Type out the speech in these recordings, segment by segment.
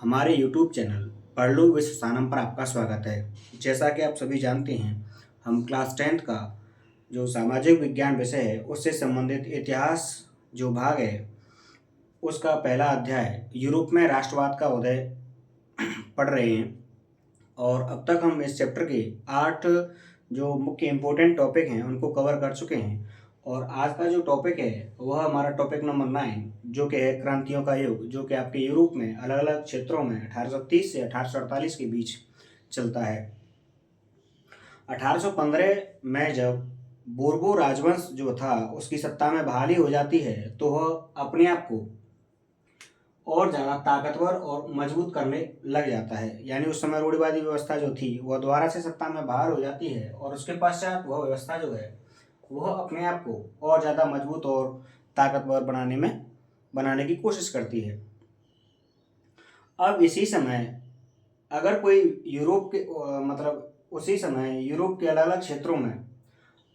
हमारे YouTube channel पढ़ लो विश्व सानम पर आपका स्वागत है। जैसा कि आप सभी जानते हैं, हम क्लास 10th का जो सामाजिक विज्ञान विषय है, उससे संबंधित इतिहास जो भाग है, उसका पहला अध्याय यूरोप में राष्ट्रवाद का उदय पढ़ रहे हैं। और अब तक हम इस चैप्टर के 8 जो मुख्य इम्पोर्टेंट टॉपिक हैं, उनको कवर कर चुके हैं। और आज का जो टॉपिक है, वह हमारा टॉपिक नंबर 9, जो कि है क्रांतियों का युग, जो कि आपके यूरोप में अलग अलग क्षेत्रों में 1830 से 1848 के बीच चलता है। 1815 में जब बोर्बो राजवंश जो था, उसकी सत्ता में बहाली हो जाती है, तो वह अपने आप को और ज़्यादा ताकतवर और मजबूत करने लग जाता है। यानी उस समय रूढ़िवादी व्यवस्था जो थी, वह दोबारा से सत्ता में बहाल हो जाती है, और उसके पश्चात वह व्यवस्था जो है, वह अपने आप को और ज़्यादा मजबूत और ताकतवर बनाने की कोशिश करती है। अब इसी समय अगर कोई यूरोप के उसी समय यूरोप के अलग अलग क्षेत्रों में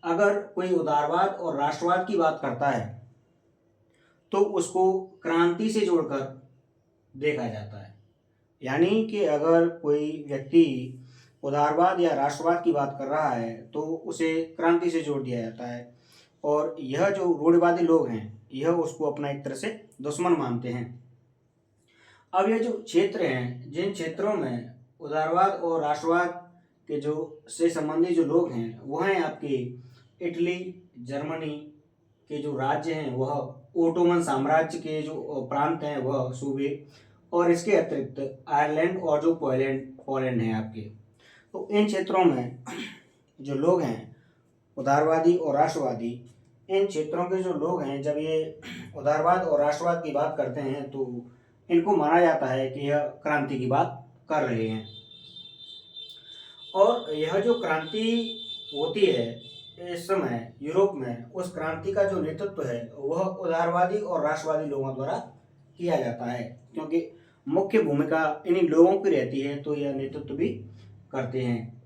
अगर कोई उदारवाद और राष्ट्रवाद की बात करता है, तो उसको क्रांति से जोड़कर देखा जाता है। यानी कि अगर कोई व्यक्ति उदारवाद या राष्ट्रवाद की बात कर रहा है, तो उसे क्रांति से जोड़ दिया जाता है। और यह जो रूढ़िवादी लोग हैं, यह उसको अपना एक तरह से दुश्मन मानते हैं। अब ये जो क्षेत्र हैं, जिन क्षेत्रों में उदारवाद और राष्ट्रवाद के जो से संबंधित जो लोग हैं, वह हैं आपके इटली, जर्मनी के जो राज्य हैं, वह ओटोमन साम्राज्य के जो प्रांत हैं, वह सूबे, और इसके अतिरिक्त आयरलैंड और जो पोलैंड है आपके। तो इन क्षेत्रों में जो लोग हैं उदारवादी और राष्ट्रवादी, इन क्षेत्रों के जो लोग हैं, जब ये उदारवाद और राष्ट्रवाद की बात करते हैं, तो इनको माना जाता है कि यह क्रांति की बात कर रहे हैं। और यह जो क्रांति होती है इस समय यूरोप में, उस क्रांति का जो नेतृत्व है, वह उदारवादी और राष्ट्रवादी लोगों द्वारा किया जाता है, क्योंकि मुख्य भूमिका इन्हीं लोगों की रहती है, तो यह नेतृत्व भी करते हैं।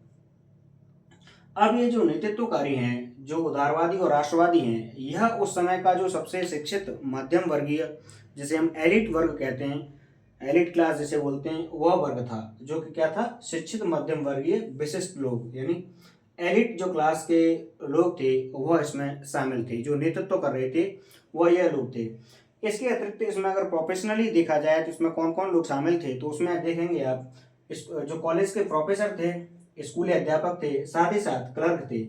अब ये जो नेतृत्वकारी हैं, जो उदारवादी और राष्ट्रवादी हैं, यह उस समय का जो सबसे शिक्षित मध्यम वर्गीय, जिसे हम एलिट वर्ग कहते हैं, एलिट क्लास जिसे बोलते हैं, वह वर्ग था, जो कि क्या था, शिक्षित मध्यम वर्गीय विशिष्ट लोग। यानी एलिट जो क्लास के लोग थे, वह इसमें शामिल थे। जो नेतृत्व कर रहे थे, वह यह लोग थे। इसके अतिरिक्त इसमें अगर प्रोफेशनली देखा जाए, तो इसमें कौन कौन लोग शामिल थे, तो उसमें देखेंगे आप, इस जो कॉलेज के प्रोफेसर थे, स्कूली अध्यापक थे, साथ ही साथ क्लर्क थे,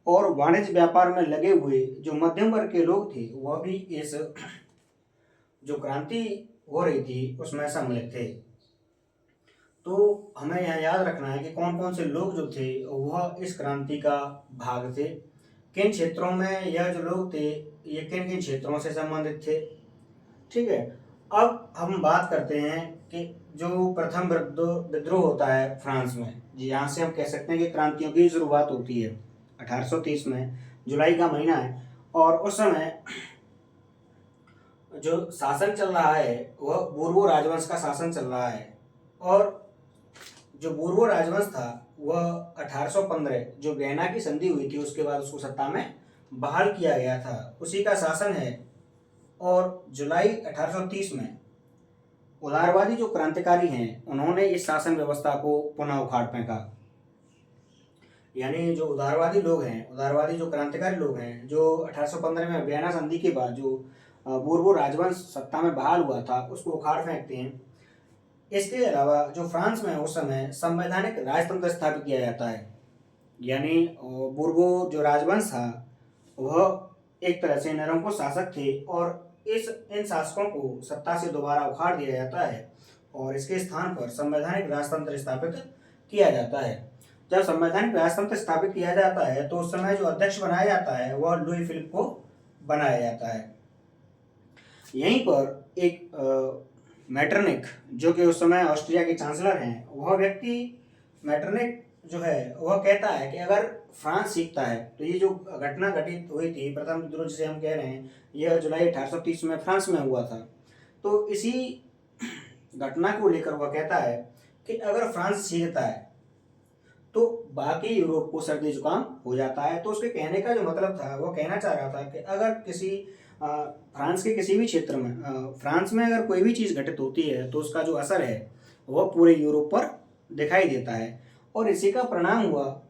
और वाणिज्य व्यापार में लगे हुए जो मध्यम वर्ग के लोग थे, वह भी इस जो क्रांति हो रही थी उसमें सम्मिलित थे। तो हमें यह याद रखना है कि कौन कौन से लोग जो थे, वह इस क्रांति का भाग थे। किन क्षेत्रों में यह जो लोग थे, ये किन किन क्षेत्रों से संबंधित थे। ठीक है। अब हम बात करते हैं कि जो प्रथम विद्रोह होता है फ्रांस में, यहाँ से हम कह सकते हैं कि क्रांतियों की शुरुआत होती है। 1830 में जुलाई का महीना है, और उस समय जो शासन चल रहा है, वह बोर्बो राजवंश का शासन चल रहा है। और जो बोर्बो राजवंश था, वह 1815 जो वियना की संधि हुई थी, उसके बाद उसको सत्ता में बहाल किया गया था, उसी का शासन है। और जुलाई 1830 में उदारवादी जो क्रांतिकारी हैं, उन्होंने इस शासन व्यवस्था को पुनः उखाड़ फेंका। यानी जो उदारवादी लोग हैं, उदारवादी जो क्रांतिकारी लोग हैं, जो 1815 में वियना संधि के बाद जो बोर्बो राजवंश सत्ता में बहाल हुआ था, उसको उखाड़ फेंकते हैं। इसके अलावा जो फ्रांस में उस समय संवैधानिक राजतंत्र स्थापित किया जाता है। यानी बोर्बो जो राजवंश था, वह एक तरह से निरंकुश शासक थे, और इन शासकों को सत्ता से दोबारा उखाड़ दिया जाता है, और इसके स्थान पर संवैधानिक राजतंत्र स्थापित किया जाता है। जब संवैधानिक राजतंत्र स्थापित किया जाता है, तो उस समय जो अध्यक्ष बनाया जाता है, वह लुई फिलिप को बनाया जाता है। यहीं पर एक मैटरनिक, जो कि उस समय ऑस्ट्रिया के चांसलर हैं, वह व्यक्ति मैटरनिक जो है, वह कहता है कि अगर फ्रांस सीखता है, तो ये जो घटना घटित हुई थी, प्रथम विद्रोह जिसे हम कह रहे हैं, यह जुलाई 1830 में फ्रांस में हुआ था। तो इसी घटना को लेकर वह कहता है कि अगर फ्रांस सीखता है, तो बाकी यूरोप को सर्दी जुकाम हो जाता है। तो उसके कहने का जो मतलब था, वो कहना चाह रहा था कि अगर किसी फ्रांस के किसी भी क्षेत्र में, फ्रांस में अगर कोई भी चीज़ घटित होती है, तो उसका जो असर है, वह पूरे यूरोप पर दिखाई देता है। और इसी का परिणाम हुआ,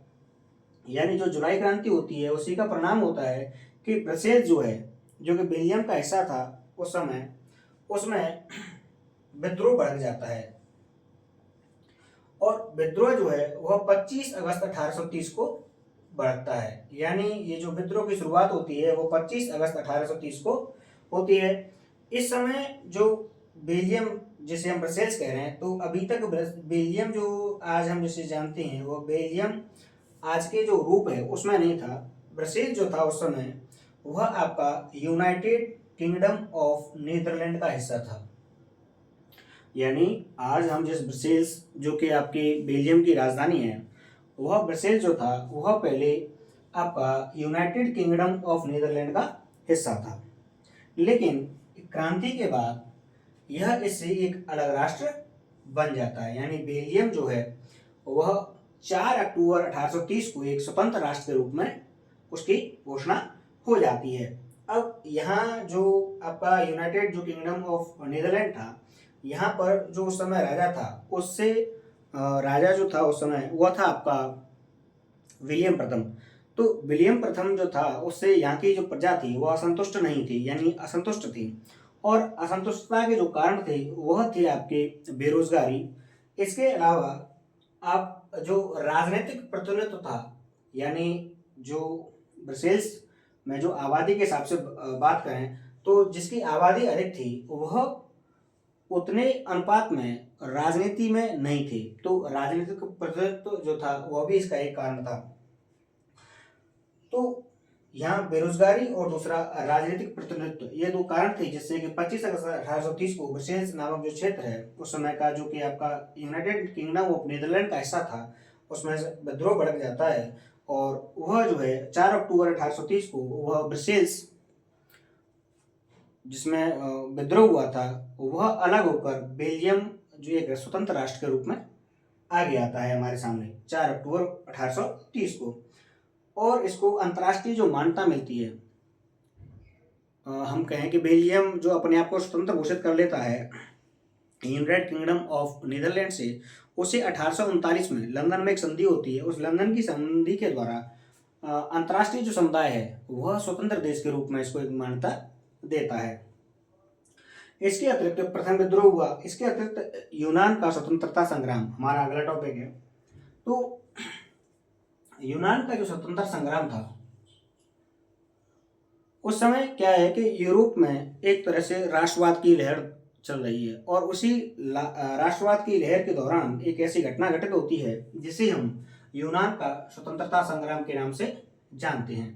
यानी जो जुलाई क्रांति होती है उसी का परिणाम होता है कि ब्रसेल्स जो है, जो कि बेल्जियम का हिस्सा था उस समय, उसमें विद्रोह बढ़ जाता है। और विद्रोह जो है वह 25 अगस्त 1830 को बढ़ता है। यानी ये जो विद्रोह की शुरुआत होती है वो 25 अगस्त 1830 को होती है। इस समय जो बेल्जियम, जिसे हम ब्रसेल्स कह रहे हैं, तो अभी तक बेल्जियम जो आज हम जिसे जानते हैं वो बेल्जियम आज के जो रूप है उसमें नहीं था। ब्रसेल्स जो था उस समय वह आपका यूनाइटेड किंगडम ऑफ नीदरलैंड का हिस्सा था। यानी आज हम जिस ब्रसेल्स, जो कि आपके बेल्जियम की राजधानी है, वह ब्रसेल्स जो था वह पहले आपका यूनाइटेड किंगडम ऑफ नीदरलैंड का हिस्सा था। लेकिन क्रांति के बाद यह इससे एक अलग राष्ट्र बन जाता है। यानी बेल्जियम जो है वह 4 अक्टूबर 1830 को एक स्वतंत्र राष्ट्र के रूप में उसकी घोषणा हो जाती है। अब यहाँ जो आपका यूनाइटेड जो किंगडम ऑफ नीदरलैंड था, यहाँ पर जो उस समय राजा था, उससे राजा जो था उस समय वह था आपका विलियम प्रथम। तो विलियम प्रथम जो था उससे यहाँ की जो प्रजा थी वह असंतुष्ट नहीं थी, यानी असंतुष्ट थी। और असंतुष्टता के जो कारण थे वह थे आपके बेरोजगारी। इसके अलावा आप जो राजनीतिक प्रतिनिधित्व था, यानी जो ब्रसेल्स में जो आबादी के हिसाब से बात करें तो जिसकी आबादी अधिक थी वह उतने अनुपात में राजनीति में नहीं थे। तो राजनीतिक प्रतिनिधित्व जो था वह भी इसका एक कारण था। तो यहाँ बेरोजगारी और दूसरा राजनीतिक प्रतिनिधित्व, ये दो कारण थे जिससे कि 25 अगस्त 1830 को ब्रसेल्स नामक जो क्षेत्र है उस समय का, जो कि आपका यूनाइटेड किंगडम ऑफ नीदरलैंड का हिस्सा था, उसमें विद्रोह भड़क जाता है। और वह जो है 4 अक्टूबर 1830 को वह ब्रसेल्स जिसमें विद्रोह हुआ था वह अलग होकर बेल्जियम जो एक स्वतंत्र राष्ट्र के रूप में आगे आता है हमारे सामने 4 अक्टूबर 1830 को। और इसको अंतर्राष्ट्रीय जो मान्यता मिलती है, हम कहें कि बेल्जियम जो अपने आप को स्वतंत्र घोषित कर लेता है यूनाइटेड किंगडम ऑफ नीदरलैंड से, उसे 1839 में लंदन में एक संधि होती है। उस लंदन की संधि के द्वारा अंतर्राष्ट्रीय जो समुदाय है वह स्वतंत्र देश के रूप में इसको एक मान्यता देता है। इसके अतिरिक्त प्रथम विद्रोह हुआ। इसके अतिरिक्त यूनान का स्वतंत्रता संग्राम हमारा अगला टॉपिक है। तो यूनान का जो स्वतंत्रता संग्राम था उस समय क्या है कि यूरोप में एक तरह से राष्ट्रवाद की लहर चल रही है। और उसी राष्ट्रवाद की लहर के दौरान एक ऐसी घटना घटित होती है जिसे हम यूनान का स्वतंत्रता संग्राम के नाम से जानते हैं।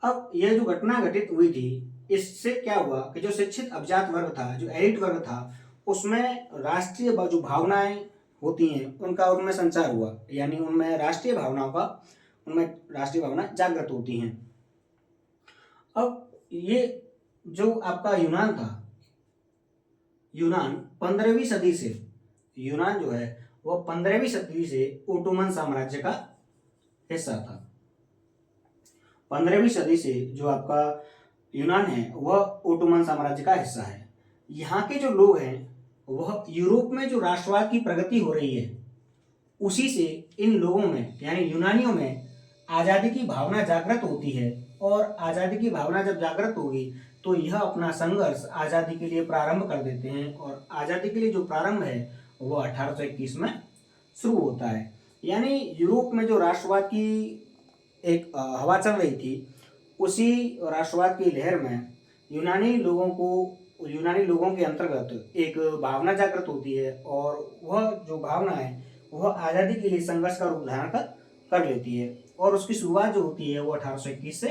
अब यह जो घटना घटित हुई थी, इससे क्या हुआ कि जो शिक्षित अभिजात वर्ग था, जो एलिट वर्ग था, उसमें राष्ट्रीय जो भावनाएं होती हैं उनका उनमें संचार हुआ। यानी उनमें राष्ट्रीय भावनाओं का, उनमें राष्ट्रीय भावना जागृत होती हैं। अब ये जो आपका यूनान था, यूनान 15वीं सदी से, यूनान जो है वह 15वीं सदी से ओटोमन साम्राज्य का हिस्सा था। 15वीं सदी से जो आपका यूनान है वह ओटोमन साम्राज्य का हिस्सा है। यहाँ के जो लोग हैं वह यूरोप में जो राष्ट्रवाद की प्रगति हो रही है उसी से इन लोगों में, यानी यूनानियों में आज़ादी की भावना जागृत होती है। और आज़ादी की भावना जब जागृत होगी तो यह अपना संघर्ष आज़ादी के लिए प्रारंभ कर देते हैं। और आज़ादी के लिए जो प्रारंभ है वो 1821 में शुरू होता है। यानी यूरोप में जो राष्ट्रवाद की एक हवा चल रही थी, उसी राष्ट्रवाद की लहर में यूनानी लोगों के अंतर्गत एक भावना जागृत होती है। और वह जो भावना है वह आज़ादी के लिए संघर्ष का रूप धारण कर लेती है। और उसकी शुरुआत जो होती है वो 1821 से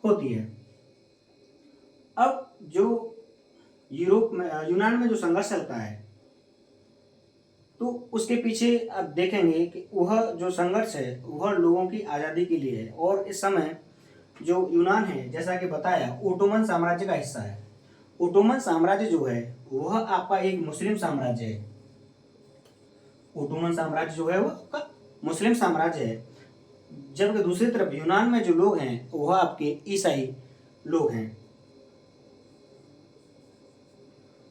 होती है। अब जो यूरोप में, यूनान में जो संघर्ष चलता है, तो उसके पीछे अब देखेंगे कि वह जो संघर्ष है वह लोगों की आज़ादी के लिए है। और इस समय जो यूनान है, जैसा कि बताया, ओटोमन साम्राज्य का हिस्सा है। ओटोमन साम्राज्य जो है वह आपका एक मुस्लिम साम्राज्य है। ओटोमन साम्राज्य जो है वह मुस्लिम साम्राज्य है, जबकि दूसरी तरफ यूनान में जो लोग हैं वह आपके ईसाई लोग हैं।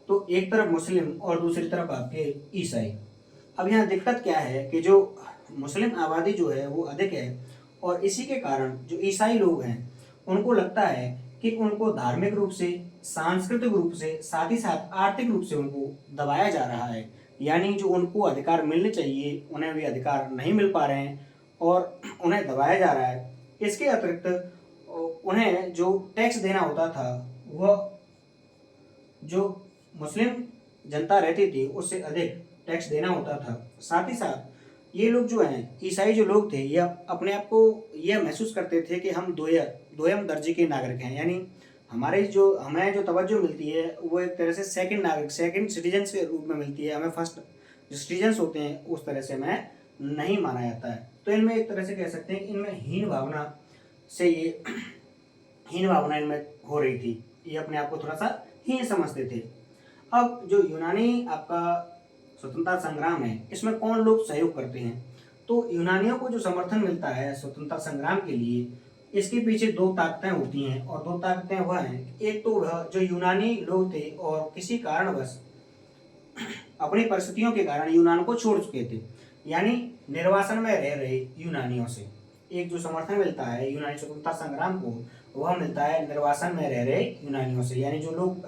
तो एक तरफ मुस्लिम और दूसरी तरफ आपके ईसाई। अब यहाँ दिक्कत क्या है कि जो मुस्लिम आबादी जो है वो अधिक है, और इसी के कारण जो ईसाई लोग हैं उनको लगता है कि उनको धार्मिक रूप से, सांस्कृतिक रूप से, साथ ही साथ आर्थिक रूप से उनको दबाया जा रहा है। यानी जो उनको अधिकार मिलने चाहिए उन्हें भी अधिकार नहीं मिल पा रहे हैं और उन्हें दबाया जा रहा है। इसके अतिरिक्त उन्हें जो टैक्स देना होता था वह जो मुस्लिम जनता रहती थी उससे अधिक टैक्स देना होता था। साथ ही साथ ये लोग जो हैं, ईसाई जो लोग थे, यह अपने आप को यह महसूस करते थे कि हम दोयम दर्जे के नागरिक हैं। यानी हमें जो तवज्जो मिलती है वो एक तरह से सेकंड नागरिक, सेकंड सिटीजन्स के रूप में मिलती है। हमें फर्स्ट जो सिटीजन्स होते हैं उस तरह से हमें नहीं माना जाता है। तो इनमें एक तरह से कह सकते हैं इनमें हीन भावना इनमें हो रही थी। ये अपने आप को थोड़ा सा हीन समझते थे। अब जो यूनानी आपका स्वतंत्रता संग्राम है, इसमें कौन लोग सहयोग करते हैं? तो यूनानियों को जो समर्थन मिलता है स्वतंत्रता संग्राम के लिए, इसके पीछे दो ताकतें होती हैं, और दो ताकतें वह हैं, एक तो वह जो यूनानी लोग थे और किसी कारणवश अपनी परिस्थितियों के कारण यूनान को छोड़ चुके थे, यानी निर्वासन में रह रहे यूनानियों से एक जो समर्थन मिलता है यूनानी स्वतंत्रता संग्राम को, वह मिलता है निर्वासन में रह रहे यूनानियों से। यानी जो लोग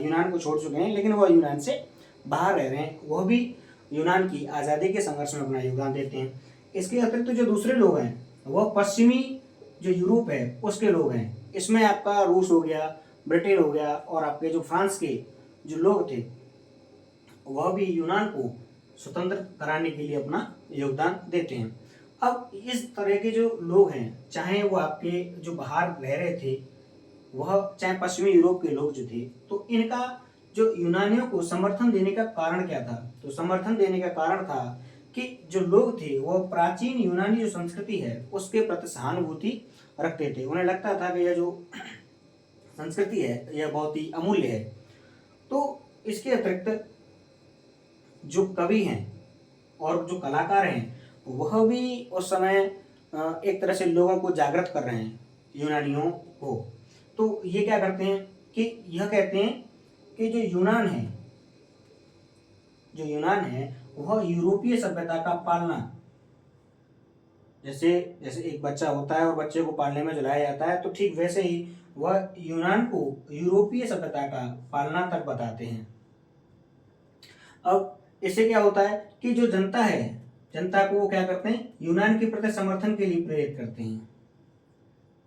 यूनान को छोड़ चुके हैं लेकिन वह यूनान से बाहर रह रहे हैं, वह भी यूनान की आज़ादी के संघर्ष में अपना योगदान देते हैं। इसके अतिरिक्त जो दूसरे लोग हैं वह पश्चिमी जो यूरोप है उसके लोग हैं। इसमें आपका रूस हो गया, ब्रिटेन हो गया, और आपके जो फ्रांस के जो लोग थे वह भी यूनान को स्वतंत्र कराने के लिए अपना योगदान देते हैं। अब इस तरह के जो लोग हैं, चाहे वो आपके जो बाहर रह रहे थे वह चाहे पश्चिमी यूरोप के लोग जो थे, तो इनका जो यूनानियों को समर्थन देने का कारण क्या था? तो समर्थन देने का कारण था कि जो लोग थे वह प्राचीन यूनानी जो संस्कृति है उसके प्रति सहानुभूति रखते थे। उन्हें लगता था कि यह जो संस्कृति है यह बहुत ही अमूल्य है। तो इसके अतिरिक्त जो कवि हैं और जो कलाकार हैं वह भी उस समय एक तरह से लोगों को जागृत कर रहे हैं यूनानियों को। तो ये क्या करते हैं कि यह कहते हैं कि जो यूनान है वह यूरोपीय सभ्यता का पालना, जैसे जैसे एक बच्चा होता है और बच्चे को पालने में जलाया जाता है, तो ठीक वैसे ही वह यूनान को यूरोपीय सभ्यता का पालना तक बताते हैं। अब इससे क्या होता है कि जो जनता है, जनता को वो क्या करते हैं, यूनान के प्रति समर्थन के लिए प्रेरित करते हैं।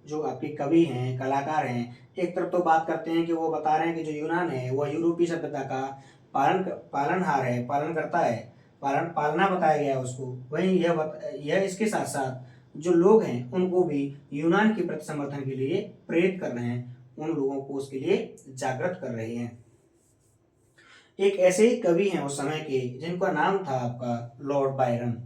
जो आपके कवि हैं, कलाकार हैं, एक तरफ तो बात करते हैं कि वो बता रहे हैं कि जो यूनान है वह यूरोपीय सभ्यता का पालनहार है, पालन करता है, पालना बताया गया है उसको। वहीं यह इसके साथ साथ जो लोग हैं उनको भी यूनान के प्रति समर्थन के लिए प्रेरित कर रहे हैं, उन लोगों को उसके लिए जागृत कर रहे हैं। एक ऐसे ही कवि हैं उस समय के जिनका नाम था आपका लॉर्ड बायरन।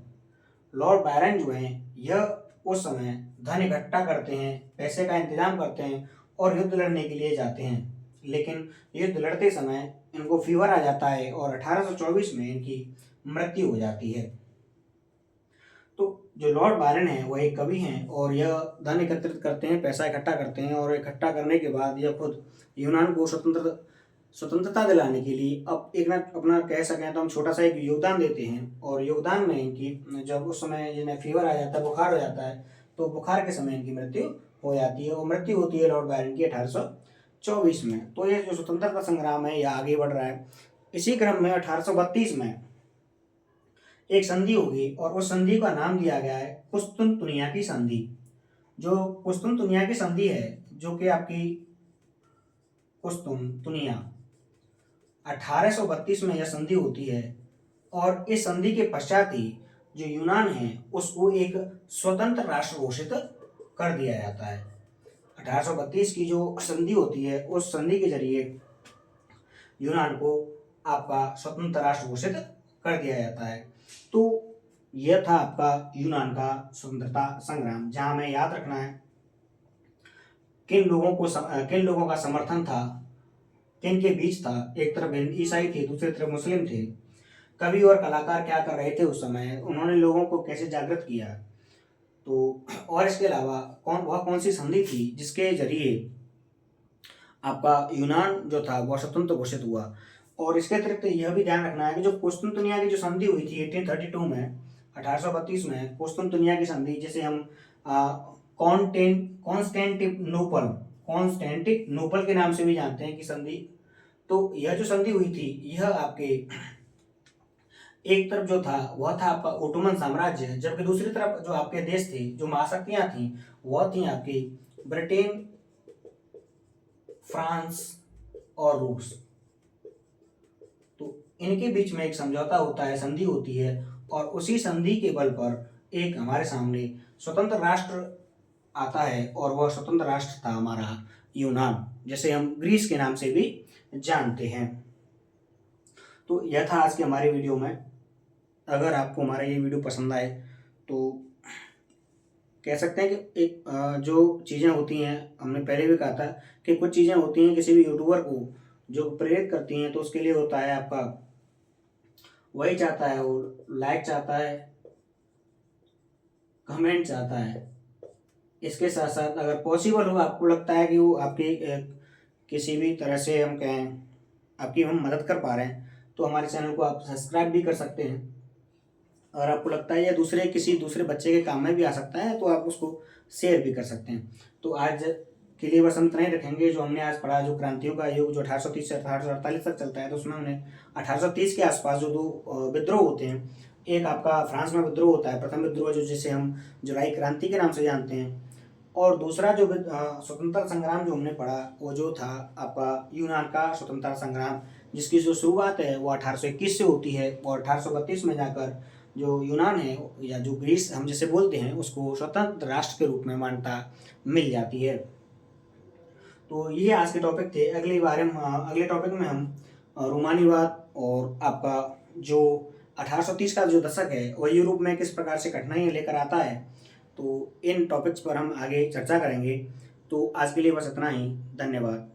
लॉर्ड बायरन जो हैं यह उस समय धन इकट्ठा करते हैं, पैसे का इंतजाम करते हैं और युद्ध लड़ने के लिए जाते हैं। लेकिन युद्ध लड़ते समय इनको फीवर आ जाता है और 1824 में इनकी मृत्यु हो जाती है। तो जो लॉर्ड बायरन है वह एक कवि हैं और यह धन एकत्रित करते हैं, पैसा इकट्ठा करते हैं, और इकट्ठा करने के बाद यह खुद यूनान को स्वतंत्रता दिलाने के लिए अब एक ना अपना कह सकें तो हम छोटा सा एक योगदान देते हैं। और योगदान में इनकी जब उस समय जिन्हें फीवर आ जाता है, बुखार हो जाता है, तो बुखार के समय इनकी मृत्यु हो जाती है, और मृत्यु होती है लॉर्ड बायरन की 1824 में। तो ये जो स्वतंत्रता संग्राम है यह आगे बढ़ रहा है। इसी क्रम में 1832 में एक संधि होगी और उस संधि का नाम दिया गया है कुस्तुनतुनिया की संधि। जो कुस्तुनतुनिया की संधि है, जो कि आपकी कुस्तुनतुनिया 1832 में यह संधि होती है, और इस संधि के पश्चात ही जो यूनान है उसको एक स्वतंत्र राष्ट्र घोषित कर दिया जाता है। 1832 की जो संधि होती है उस संधि के जरिए यूनान को आपका स्वतंत्र राष्ट्र घोषित कर दिया जाता है। तो यह था आपका यूनान का स्वतंत्रता संग्राम, जहां हमें याद रखना है किन लोगों का समर्थन था, किन के बीच था। एक तरफ ईसाई थे, दूसरी तरफ मुस्लिम थे। कवि और कलाकार क्या कर रहे थे उस समय, उन्होंने लोगों को कैसे जागृत किया। तो और इसके अलावा कौन सी संधि थी जिसके जरिए आपका यूनान जो था वह स्वतंत्र घोषित हुआ। और इसके अतिरिक्त यह भी ध्यान रखना है कि जो कुस्तुनतुनिया की जो संधि हुई थी 1832 में, 1832 में कुस्तुनतुनिया की संधि, जिसे हम कॉन्स्टेंटिनोपल कॉन्स्टेंटिनोपल के नाम से भी जानते हैं कि संधि, तो यह जो संधि हुई थी यह आपके एक तरफ जो था वह था आपका ओटोमन साम्राज्य, जबकि दूसरी तरफ जो आपके देश थे, जो महाशक्तियां थी, वह थी आपकी ब्रिटेन, फ्रांस और रूस। तो इनके बीच में एक समझौता होता है, संधि होती है, और उसी संधि के बल पर एक हमारे सामने स्वतंत्र राष्ट्र आता है, और वह स्वतंत्र राष्ट्र था हमारा यूनान, जिसे हम ग्रीस के नाम से भी जानते हैं। तो यह था आज के हमारे वीडियो में। अगर आपको हमारा ये वीडियो पसंद आए तो कह सकते हैं कि एक जो चीज़ें होती हैं, हमने पहले भी कहा था कि कुछ चीज़ें होती हैं किसी भी यूट्यूबर को जो प्रेरित करती हैं, तो उसके लिए होता है आपका वही चाहता है, वो लाइक चाहता है, कमेंट चाहता है। इसके साथ साथ अगर पॉसिबल हो, आपको लगता है कि वो आपकी किसी भी तरह से हम कहें आपकी हम मदद कर पा रहे हैं, तो हमारे चैनल को आप सब्सक्राइब भी कर सकते हैं। और आपको लगता है या किसी दूसरे बच्चे के काम में भी आ सकता है, तो आप उसको शेयर भी कर सकते हैं। तो आज के लिए बस हम इतना ही रखेंगे। जो हमने आज पढ़ा, जो क्रांतियों का युग जो 1830 से 1848 तक चलता है, तो उसमें हमने 1830 के आसपास जो दो विद्रोह होते हैं, एक आपका फ्रांस में विद्रोह होता है, प्रथम विद्रोह जो जिसे हम जुलाई क्रांति के नाम से जानते हैं, और दूसरा जो स्वतंत्रता संग्राम जो हमने पढ़ा वो जो था आपका यूनान का स्वतंत्रता संग्राम, जिसकी जो शुरुआत है वो 1821 से होती है, और 1832 में जाकर जो यूनान है या जो ग्रीस हम जिसे बोलते हैं उसको स्वतंत्र राष्ट्र के रूप में मान्यता मिल जाती है। तो ये आज के टॉपिक थे। अगले टॉपिक में हम रोमानीवाद और आपका जो 1830 का जो दशक है वह यूरोप में किस प्रकार से कठिनाइयाँ लेकर आता है, तो इन टॉपिक्स पर हम आगे चर्चा करेंगे। तो आज के लिए बस इतना ही। धन्यवाद।